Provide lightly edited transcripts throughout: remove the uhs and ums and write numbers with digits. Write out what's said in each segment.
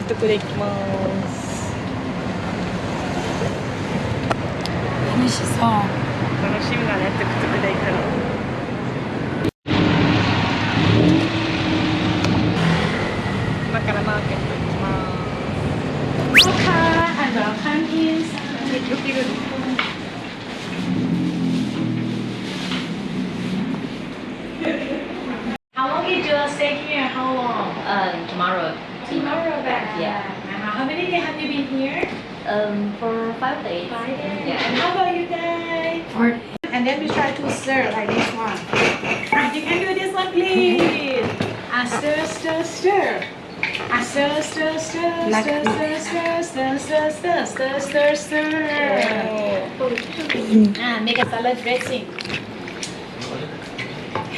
トゥクで行きます。楽しそう。楽しみだね、トゥクトゥクで行くの。今からマーケット行きます。できるの。How long did you stay here? How long? Tomorrow. Tomorrow back. Yeah. How many days have you been here? For 5 days. 5 days. Yeah. And how about you guys? 4 days. And then we try to stir like this one. You can do this one, please. Stir, stir, stir. Stir, stir, stir, stir, stir, stir, stir, stir, stir, stir, stir. Make a salad dressing.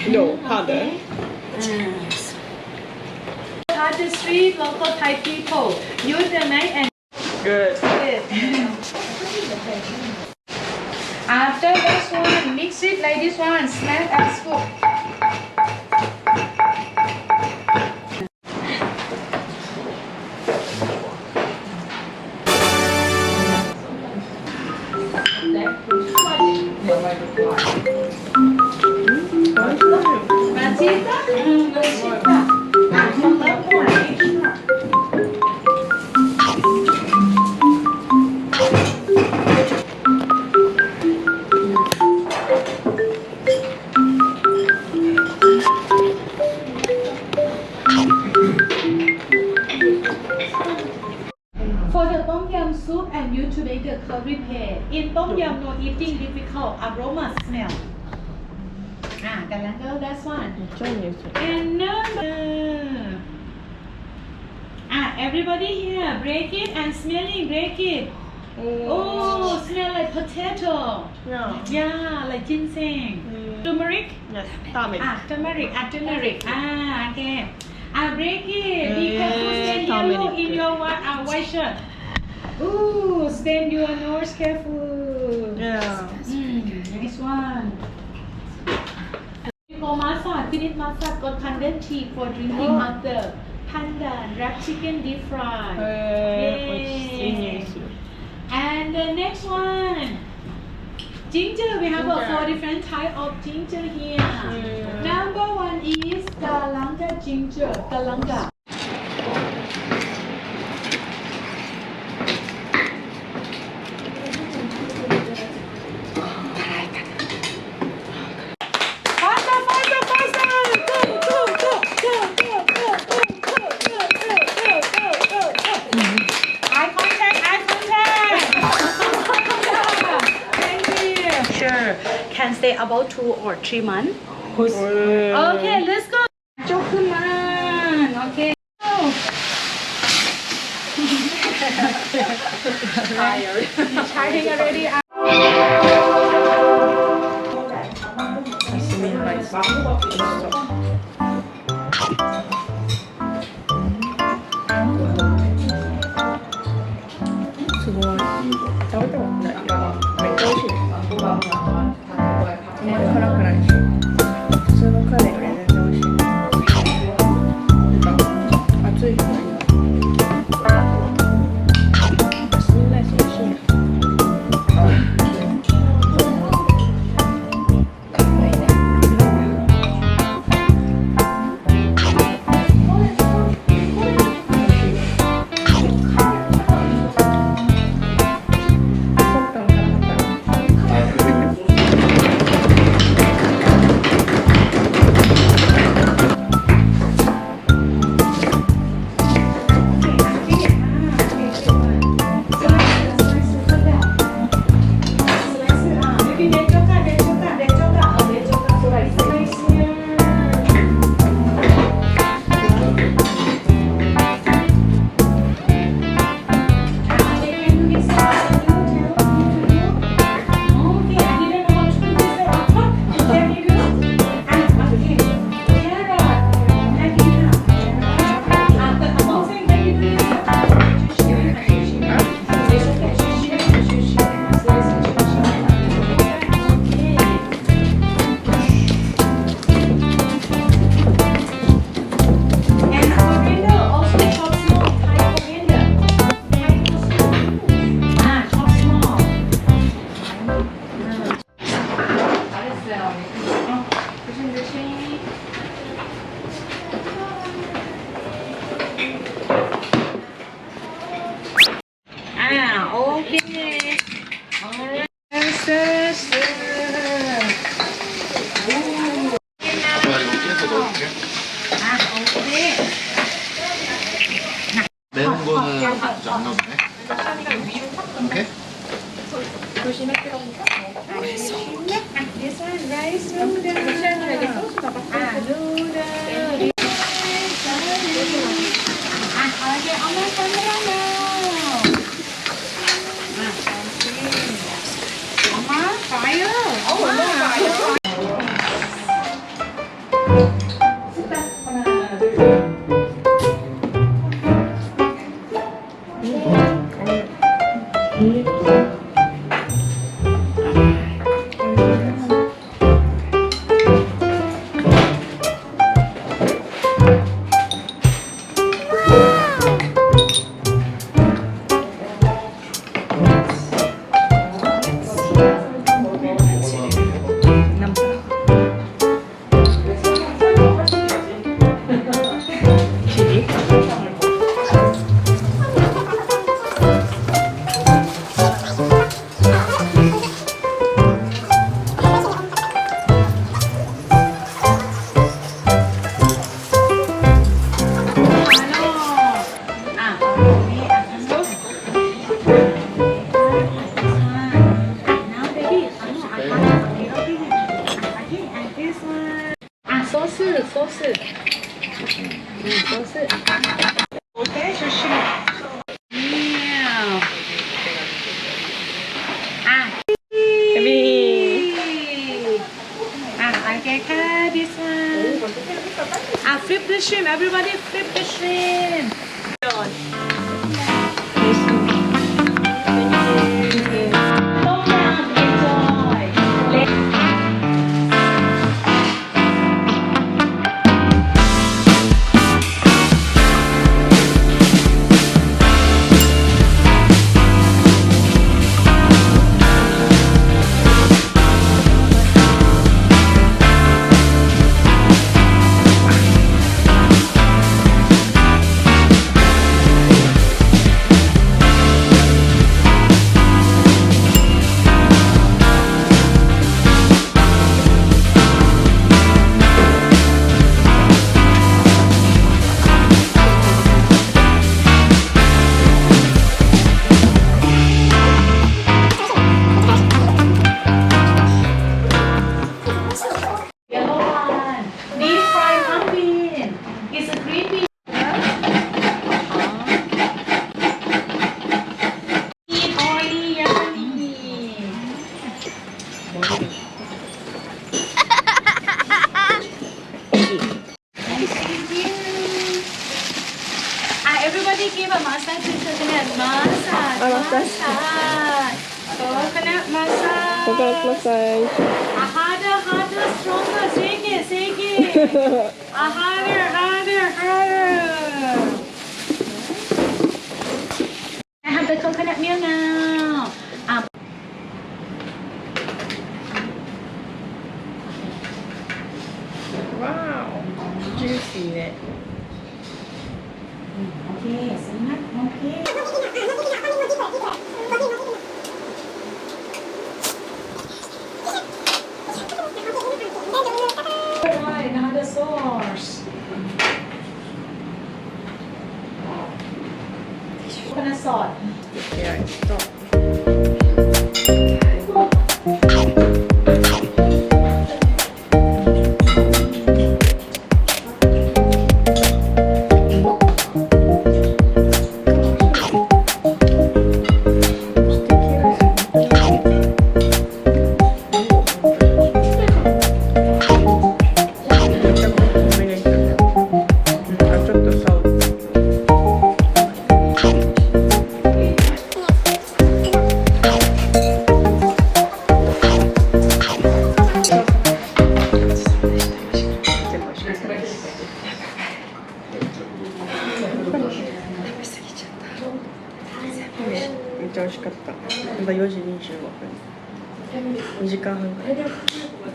No, harder. The street local Thai people use the knife and Good. after this one mix it like this one, smash and scoop. For the tom yum soup and you to make the curry paste. In tom yum, no eating difficult. Aroma smell. Tailândia, that's one. And number. Everybody here, break it and smelling, break it. Oh, smell like potato. Yeah. Yeah, like ginseng. Turmeric. Yes, turmeric. Turmeric. Okay. Break it. Be careful, stain yellow in your white shirt. Ooh, stain your nose, careful. Yeah. Nice one. You go massage, finish massage, got condensed tea for drinking water. Pandan, wrapped chicken deep fry. Yay. And the next one. Ginger, we have about 4 different types of ginger here. Number 1 is Tailândia ginger, Tailândia. Can stay about 2 or 3 months. Okay, let's go. Okay. Tired. Tiring already. 조심. 아, 오케이. 알았어. 아, 오케이. 매운 거는 이제 안 넣었네. 오케이? 조심해 뜨거우니까. This one, rice noodle. 아, noodle. 아, 이제 엄마 카메라요. 엄마, 봐요. 엄마. 소스. 소스. 오케이, 조심. Okay, this one. Flip the shrimp. Everybody flip the shrimp. Everybody give a massage to coconut massage. Coconut massage. Coconut massage. Harder, stronger. Shake it. Harder. I have the coconut milk now. Wow. Juicy. Okay, semangat. Okay. Alright, another sauce. Coconut sauce. Yeah, stop.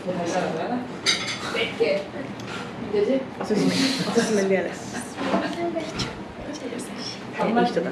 おすすめです。いい人だ。